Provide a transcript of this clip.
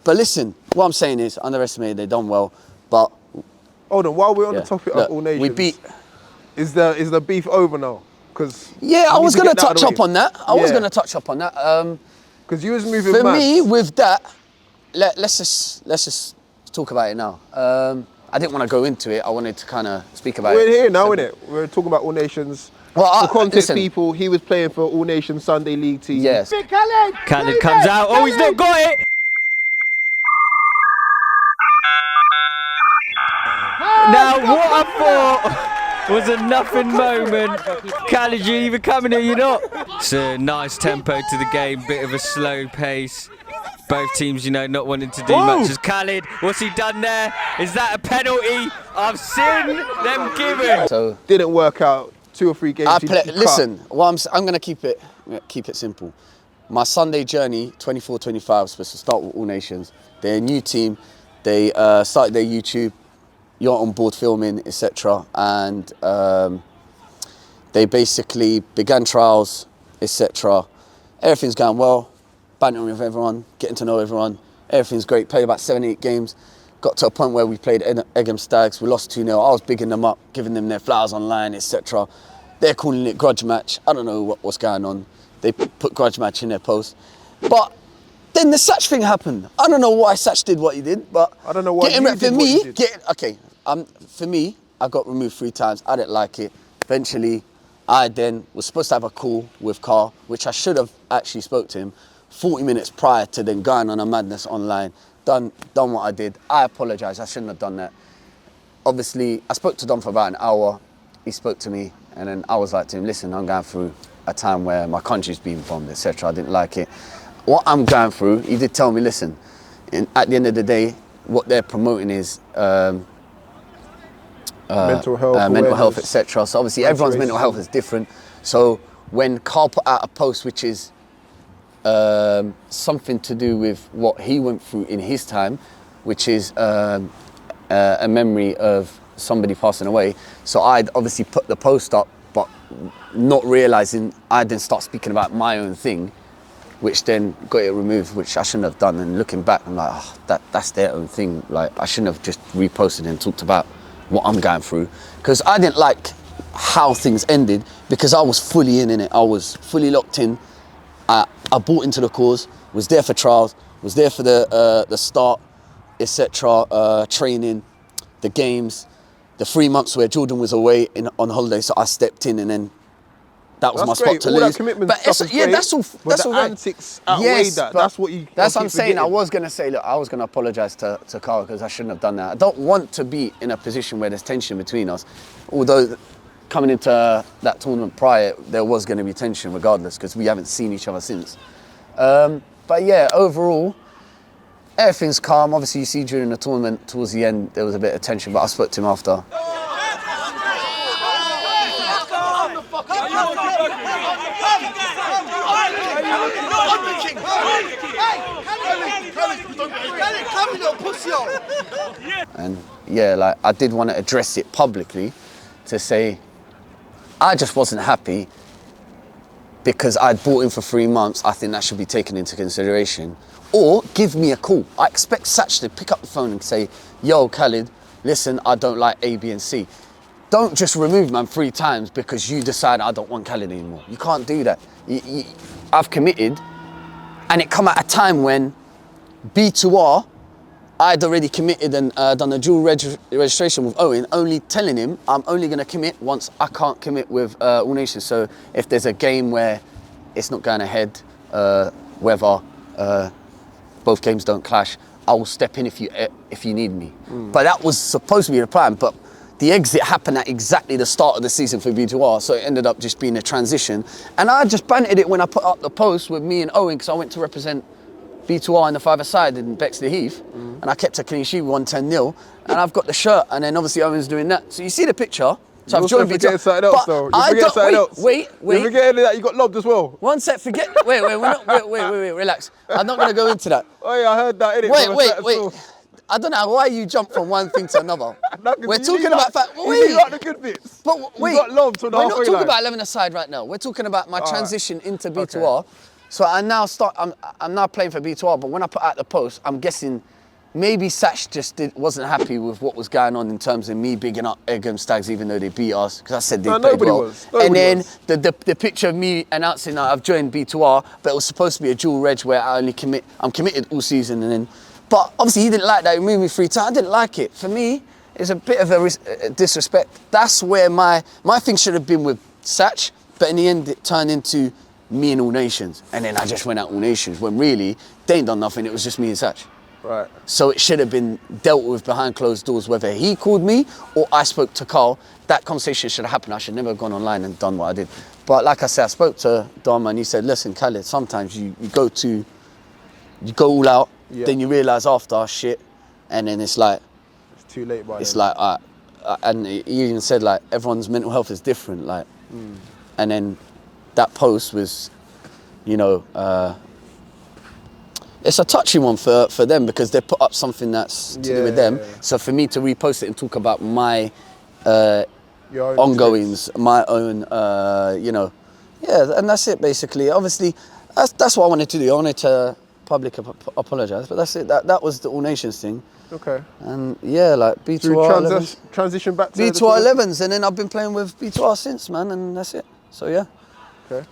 But listen, what I'm saying is, underestimated, they done well, but... Hold on, while we're on the topic of All Nations... We beat... Is the beef over now? Cause I was going to touch up on that. I was going to touch up on that. Because you was moving for mad. me, with that, let's just talk about it now. I didn't want to go into it. I wanted to kind of speak about it. We're here now, innit? We're talking about All Nations. Well, for context, people, he was playing for All Nations Sunday League team. Yes. Big Khaled! Khaled comes out. Oh, he's not got it! Now, what I thought was a nothing moment. Khaled, you either coming or you're not. It's a nice tempo to the game, bit of a slow pace. Both teams, you know, not wanting to do much. As Khaled, what's he done there? Is that a penalty? I've seen them given. So didn't work out. 2 or 3 games. Listen, I'm going to keep it simple. My Sunday journey, 24-25, was supposed to start with All Nations. They're a new team. They started their YouTube. You're on board filming, etc. And they basically began trials, etc. Everything's going well. Bantering with everyone, getting to know everyone. Everything's great. Played about 7-8 games. Got to a point where we played Egham Stags. We lost 2-0. I was bigging them up, giving them their flowers online, etc. They're calling it grudge match. I don't know what's going on. They put grudge match in their post. But then the Satch thing happened. I don't know why Satch did what he did, but I don't know why you did what you did. For me, I got removed 3 times. I didn't like it. Eventually, I then was supposed to have a call with Carl, which I should have actually spoke to him 40 minutes prior to then going on a madness online. Done what I did. I apologise. I shouldn't have done that. Obviously, I spoke to Don for about an hour. He spoke to me, and then I was like to him, listen, I'm going through a time where my country's being bombed, etc. I didn't like it. What I'm going through, he did tell me, listen, at the end of the day, what they're promoting is mental health, etc. So obviously everyone's mental health is different. So when Carl put out a post which is something to do with what he went through in his time, which is a memory of somebody passing away. So I'd obviously put the post up, but not realising I'd then start speaking about my own thing, which then got it removed, which I shouldn't have done. And looking back, I'm like, that's their own thing. Like, I shouldn't have just reposted and talked about what I'm going through. Because I didn't like how things ended, because I was fully in it. I was fully locked in. I bought into the cause, was there for trials, was there for the start, etc., training, the games, the 3 months where Jordan was away on holiday, so I stepped in, and then that was my spot to all lose. That commitment but stuff is great, that's all. But that's the all right. antics outweigh that. That's what you. That's what I'm saying. I was gonna say, look, I was gonna apologise to Carl, because I shouldn't have done that. I don't want to be in a position where there's tension between us, although coming into that tournament prior, there was going to be tension regardless, because we haven't seen each other since. But yeah, overall, everything's calm. Obviously, you see during the tournament, towards the end, there was a bit of tension, but I spoke to him after. And yeah, like, I did want to address it publicly to say, I just wasn't happy because I'd bought him for 3 months. I think that should be taken into consideration. Or give me a call. I expect Satch to pick up the phone and say, yo, Khaled, listen, I don't like A, B, and C. Don't just remove man 3 times because you decide I don't want Khaled anymore. You can't do that. I've committed, and it come at a time when B2R, I'd already committed and done a dual registration with Owen, only telling him I'm only going to commit once I can't commit with All Nations. So if there's a game where it's not going ahead, whether both games don't clash, I will step in if you need me. But that was supposed to be the plan, but the exit happened at exactly the start of the season for B2R, so it ended up just being a transition. And I just bantered it when I put up the post with me and Owen, because I went to represent B2R in the 5-a-side in Bexley Heath, and I kept a clean sheet, we won 10-0, and I've got the shirt, and then obviously Owen's doing that. So you see the picture. So I've joined B2R. Something else, though. Wait. You're forgetting that you got lobbed as well. One sec, wait, relax. I'm not going to go into that. Oh yeah, I heard that. Wait. I don't know why you jump from one thing to another. We're talking about fact. You like the good bits. But wait, you got lobbed on the we're halfway not talking line. about 11 aside right now. We're talking about my transition into B2R. So I'm now playing for B2R, but when I put out the post, I'm guessing maybe Satch just wasn't happy with what was going on in terms of me bigging up Egham Stags, even though they beat us, because I said they played nobody well. was. Nobody and then was. the picture of me announcing that I've joined B2R, but it was supposed to be a dual reg where I'm committed all season, and then, but obviously he didn't like that. He moved me 3 times. I didn't like it. For me, it's a bit of a disrespect. That's where my thing should have been with Satch, but in the end it turned into me and All Nations, and then I just went out All Nations when really they ain't done nothing. It was just me and Satch. Right. So it should have been dealt with behind closed doors, whether he called me or I spoke to Carl. That conversation should have happened. I should never have gone online and done what I did. But like I said, I spoke to Dharma and he said, listen, Khaled, sometimes you go all out, then you realise after, shit, and then it's like, It's too late by it's then. like, and he even said like, everyone's mental health is different, like, and then that post was, you know, it's a touchy one for them because they put up something that's to do with them. Yeah. So for me to repost it and talk about my Your own ongoings, my own, you know, yeah, and that's it basically. Obviously, that's what I wanted to do. I wanted to publicly apologise, but that's it. That was the All Nations thing. Okay. And yeah, like So B2R 11s. transition back to B2R 11s, and then I've been playing with B2R since, man, and that's it. So yeah. Okay.